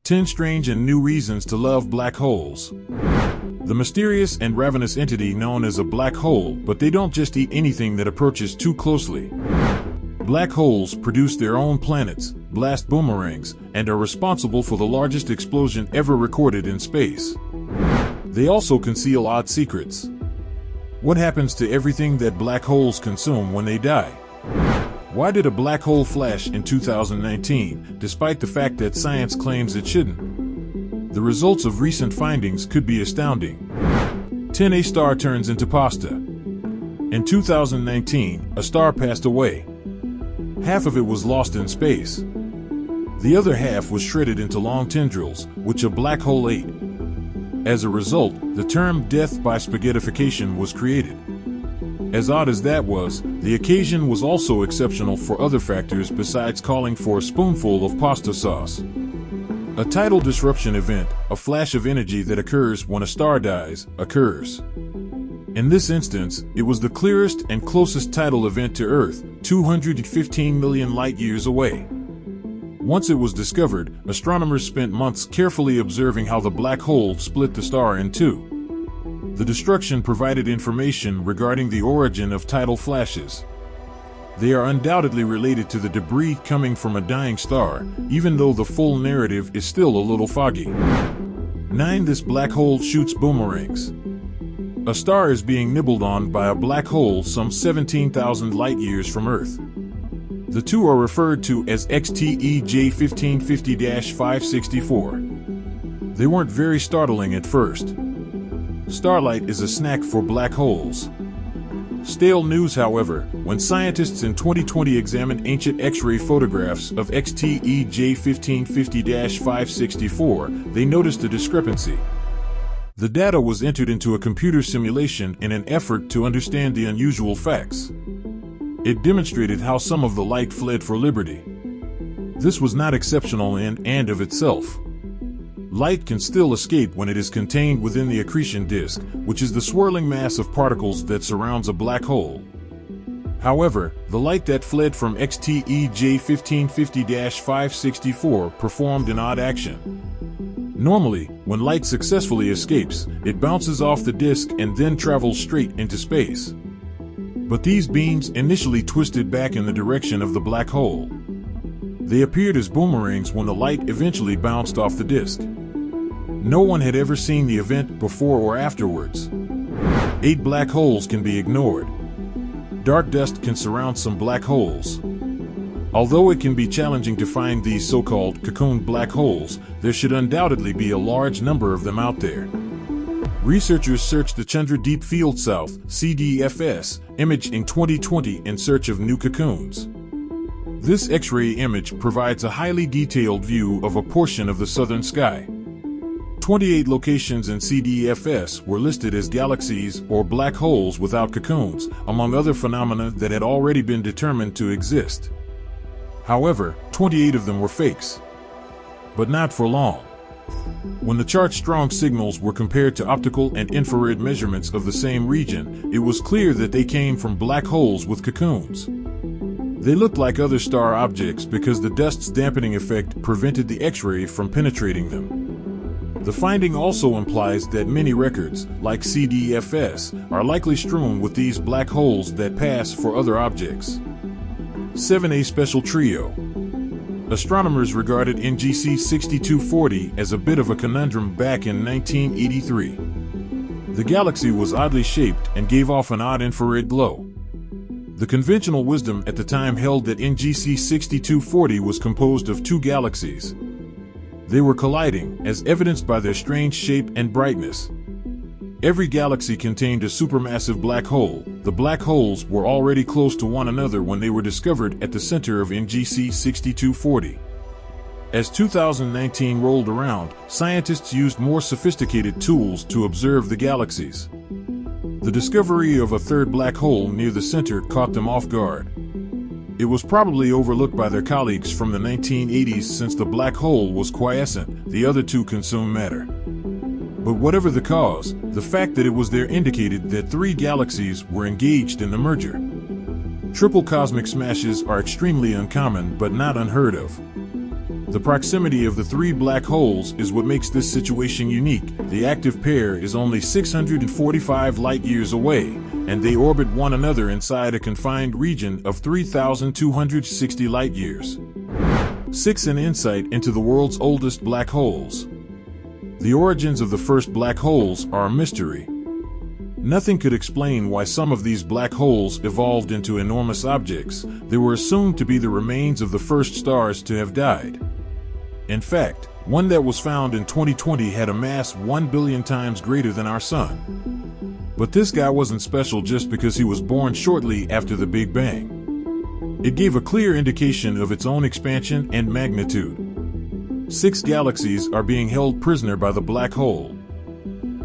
10 Strange and New Reasons to Love Black Holes. The mysterious and ravenous entity known as a black hole, but they don't just eat anything that approaches too closely. Black holes produce their own planets, blast boomerangs, and are responsible for the largest explosion ever recorded in space. They also conceal odd secrets. What happens to everything that black holes consume when they die? Why did a black hole flash in 2019, despite the fact that science claims it shouldn't? The results of recent findings could be astounding. 10 A star turns into pasta. In 2019, a star passed away. Half of it was lost in space. The other half was shredded into long tendrils, which a black hole ate. As a result, the term death by spaghettification was created. As odd as that was, the occasion was also exceptional for other factors besides calling for a spoonful of pasta sauce. A tidal disruption event, a flash of energy that occurs when a star dies, occurs. In this instance, it was the clearest and closest tidal event to Earth, 215 million light-years away. Once it was discovered, astronomers spent months carefully observing how the black hole split the star in two. The destruction provided information regarding the origin of tidal flashes. They are undoubtedly related to the debris coming from a dying star, even though the full narrative is still a little foggy. 9. This black hole shoots boomerangs. A star is being nibbled on by a black hole some 17,000 light-years from Earth. The two are referred to as XTEJ 1550-564. They weren't very startling at first. Starlight is a snack for black holes. Stale news, however, when scientists in 2020 examined ancient X-ray photographs of XTEJ 1550-564, they noticed a discrepancy. The data was entered into a computer simulation in an effort to understand the unusual facts. It demonstrated how some of the light fled for liberty. This was not exceptional in and of itself. Light can still escape when it is contained within the accretion disk, which is the swirling mass of particles that surrounds a black hole. However, the light that fled from XTEJ 1550-564 performed an odd action. Normally, when light successfully escapes, it bounces off the disk and then travels straight into space. But these beams initially twisted back in the direction of the black hole. They appeared as boomerangs when the light eventually bounced off the disk. No one had ever seen the event before or afterwards. 8 Black holes can be ignored. Dark dust can surround some black holes. Although it can be challenging to find these so-called cocooned black holes, there should undoubtedly be a large number of them out there. Researchers searched the Chandra Deep Field South (CDFS) image in 2020 in search of new cocoons. This X-ray image provides a highly detailed view of a portion of the southern sky. 28 locations in CDFS were listed as galaxies or black holes without cocoons, among other phenomena that had already been determined to exist. However, 28 of them were fakes. But not for long. When the chart's strong signals were compared to optical and infrared measurements of the same region, it was clear that they came from black holes with cocoons. They looked like other star objects because the dust's dampening effect prevented the X-ray from penetrating them. The finding also implies that many records, like CDFS, are likely strewn with these black holes that pass for other objects. 7 A Special Trio. Astronomers regarded NGC 6240 as a bit of a conundrum back in 1983. The galaxy was oddly shaped and gave off an odd infrared glow. The conventional wisdom at the time held that NGC 6240 was composed of 2 galaxies. They were colliding, as evidenced by their strange shape and brightness. Every galaxy contained a supermassive black hole. The black holes were already close to one another when they were discovered at the center of NGC 6240. As 2019 rolled around, scientists used more sophisticated tools to observe the galaxies. The discovery of a third black hole near the center caught them off guard. It was probably overlooked by their colleagues from the 1980s since the black hole was quiescent, the other two consumed matter. But whatever the cause, the fact that it was there indicated that 3 galaxies were engaged in the merger. Triple cosmic smashes are extremely uncommon but not unheard of. The proximity of the three black holes is what makes this situation unique. The active pair is only 645 light-years away, and they orbit one another inside a confined region of 3,260 light-years. 6. An insight into the world's oldest black holes. The origins of the first black holes are a mystery. Nothing could explain why some of these black holes evolved into enormous objects. They were assumed to be the remains of the first stars to have died. In fact, one that was found in 2020 had a mass 1 billion times greater than our Sun. But this guy wasn't special just because he was born shortly after the Big Bang. It gave a clear indication of its own expansion and magnitude. 6 galaxies are being held prisoner by the black hole.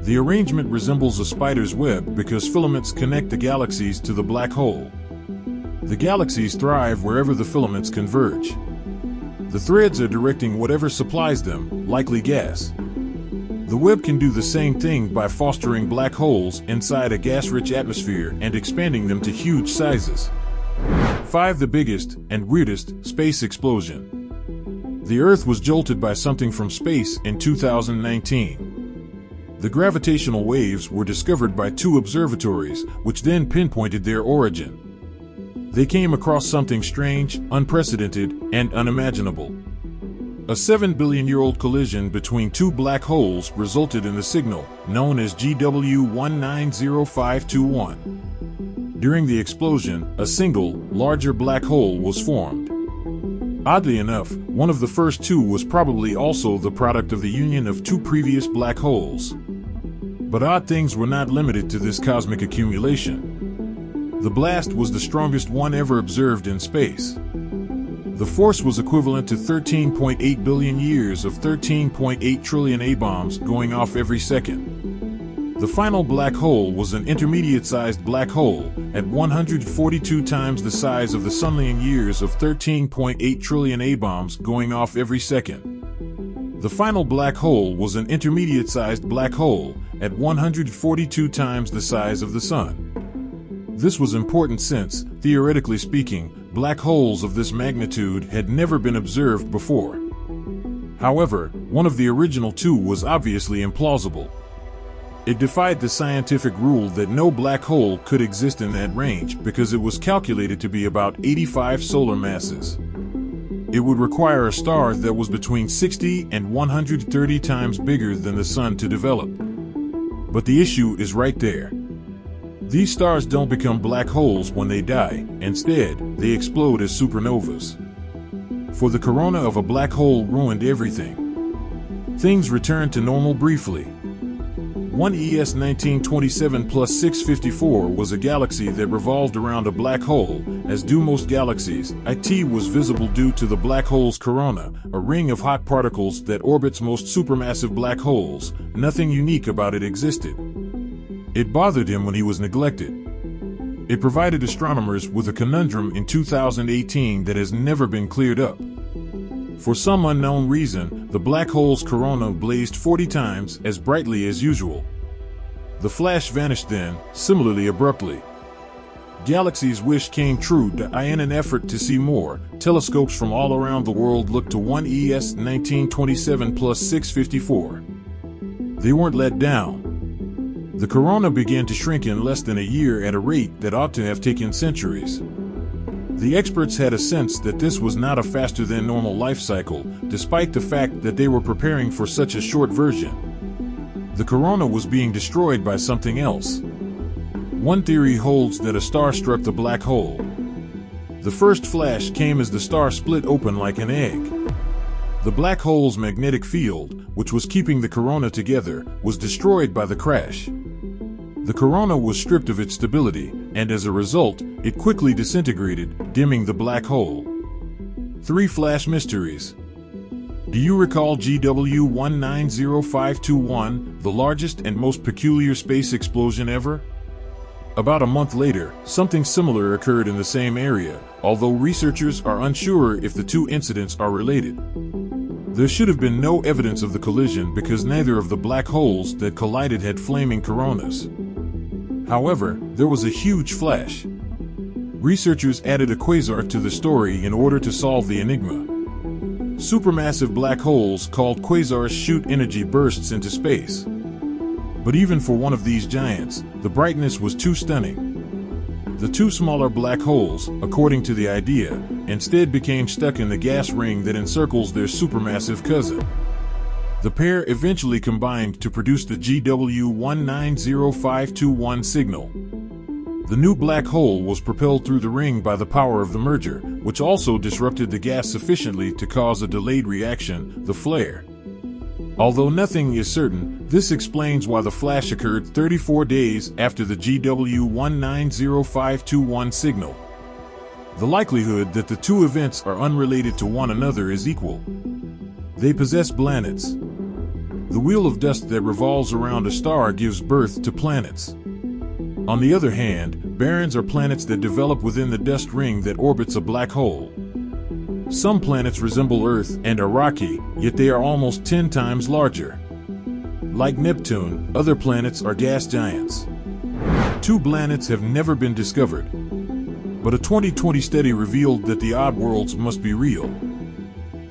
The arrangement resembles a spider's web because filaments connect the galaxies to the black hole. The galaxies thrive wherever the filaments converge. The threads are directing whatever supplies them, likely gas. The web can do the same thing by fostering black holes inside a gas-rich atmosphere and expanding them to huge sizes. 5. The biggest and weirdest space explosion. The Earth was jolted by something from space in 2019. The gravitational waves were discovered by 2 observatories, which then pinpointed their origin. They came across something strange, unprecedented, and unimaginable. A 7-billion-year-old collision between 2 black holes resulted in a signal known as GW190521. During the explosion, a single, larger black hole was formed. Oddly enough, one of the first 2 was probably also the product of the union of 2 previous black holes. But odd things were not limited to this cosmic accumulation. The blast was the strongest one ever observed in space. The force was equivalent to 13.8 billion years of 13.8 trillion A-bombs going off every second. The final black hole was an intermediate-sized black hole at 142 times the size of the Sunlian years of 13.8 trillion A-bombs going off every second. The final black hole was an intermediate-sized black hole at 142 times the size of the Sun. This was important since, theoretically speaking, black holes of this magnitude had never been observed before. However, one of the original 2 was obviously implausible. It defied the scientific rule that no black hole could exist in that range because it was calculated to be about 85 solar masses. It would require a star that was between 60 and 130 times bigger than the Sun to develop. But the issue is right there. These stars don't become black holes when they die. Instead, they explode as supernovas. For the corona of a black hole ruined everything. Things returned to normal briefly. 1 ES 1927 plus 654 was a galaxy that revolved around a black hole, as do most galaxies. It was visible due to the black hole's corona, a ring of hot particles that orbits most supermassive black holes. Nothing unique about it existed. It bothered him when he was neglected. It provided astronomers with a conundrum in 2018 that has never been cleared up. For some unknown reason, the black hole's corona blazed 40 times as brightly as usual. The flash vanished then, similarly abruptly. Galaxies' wish came true. In an effort to see more, telescopes from all around the world looked to 1 ES 1927 plus 654. They weren't let down. The corona began to shrink in less than a year at a rate that ought to have taken centuries. The experts had a sense that this was not a faster-than-normal life cycle, despite the fact that they were preparing for such a short version. The corona was being destroyed by something else. One theory holds that a star struck the black hole. The first flash came as the star split open like an egg. The black hole's magnetic field, which was keeping the corona together, was destroyed by the crash. The corona was stripped of its stability, and as a result, it quickly disintegrated, dimming the black hole. 3 flash mysteries. Do you recall GW190521, the largest and most peculiar space explosion ever? About a month later, something similar occurred in the same area, although researchers are unsure if the 2 incidents are related. There should have been no evidence of the collision because neither of the black holes that collided had flaming coronas. However, there was a huge flash. Researchers added a quasar to the story in order to solve the enigma. Supermassive black holes called quasars shoot energy bursts into space. But even for one of these giants, the brightness was too stunning. The two smaller black holes, according to the idea, instead became stuck in the gas ring that encircles their supermassive cousin. The pair eventually combined to produce the GW190521 signal. The new black hole was propelled through the ring by the power of the merger, which also disrupted the gas sufficiently to cause a delayed reaction, the flare. Although nothing is certain, this explains why the flash occurred 34 days after the GW190521 signal. The likelihood that the two events are unrelated to one another is equal. They possess Blanets. The wheel of dust that revolves around a star gives birth to planets. On the other hand, Barons are planets that develop within the dust ring that orbits a black hole. Some planets resemble Earth and are rocky, yet they are almost 10 times larger. Like Neptune, other planets are gas giants. Two Blanets have never been discovered, but a 2020 study revealed that the odd worlds must be real.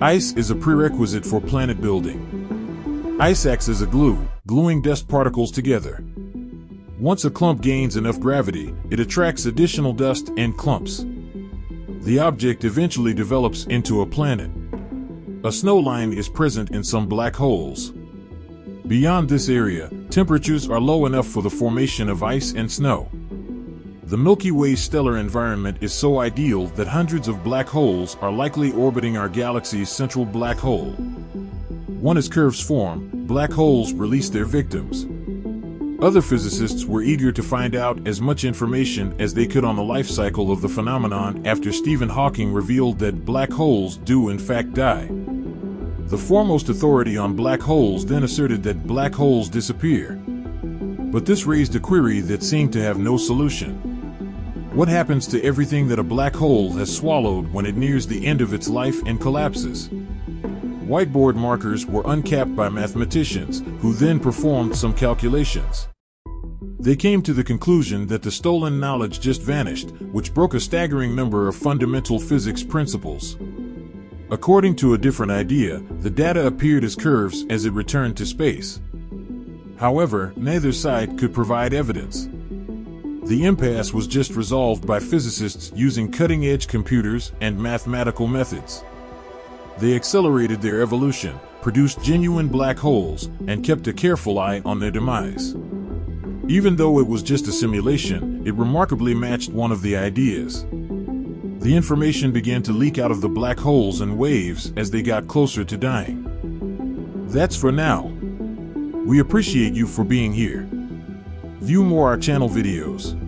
Ice is a prerequisite for planet building. Ice acts as a glue, gluing dust particles together. Once a clump gains enough gravity, it attracts additional dust and clumps. The object eventually develops into a planet. A snow line is present in some black holes. Beyond this area, temperatures are low enough for the formation of ice and snow. The Milky Way's stellar environment is so ideal that hundreds of black holes are likely orbiting our galaxy's central black hole. When as curves form, black holes release their victims. Other physicists were eager to find out as much information as they could on the life cycle of the phenomenon after Stephen Hawking revealed that black holes do in fact die. The foremost authority on black holes then asserted that black holes disappear. But this raised a query that seemed to have no solution. What happens to everything that a black hole has swallowed when it nears the end of its life and collapses? Whiteboard markers were uncapped by mathematicians, who then performed some calculations. They came to the conclusion that the stolen knowledge just vanished, which broke a staggering number of fundamental physics principles. According to a different idea, the data appeared as curves as it returned to space. However, neither side could provide evidence. The impasse was just resolved by physicists using cutting-edge computers and mathematical methods. They accelerated their evolution, produced genuine black holes, and kept a careful eye on their demise. Even though it was just a simulation, it remarkably matched one of the ideas. The information began to leak out of the black holes in waves as they got closer to dying. That's for now. We appreciate you for being here. View more our channel videos.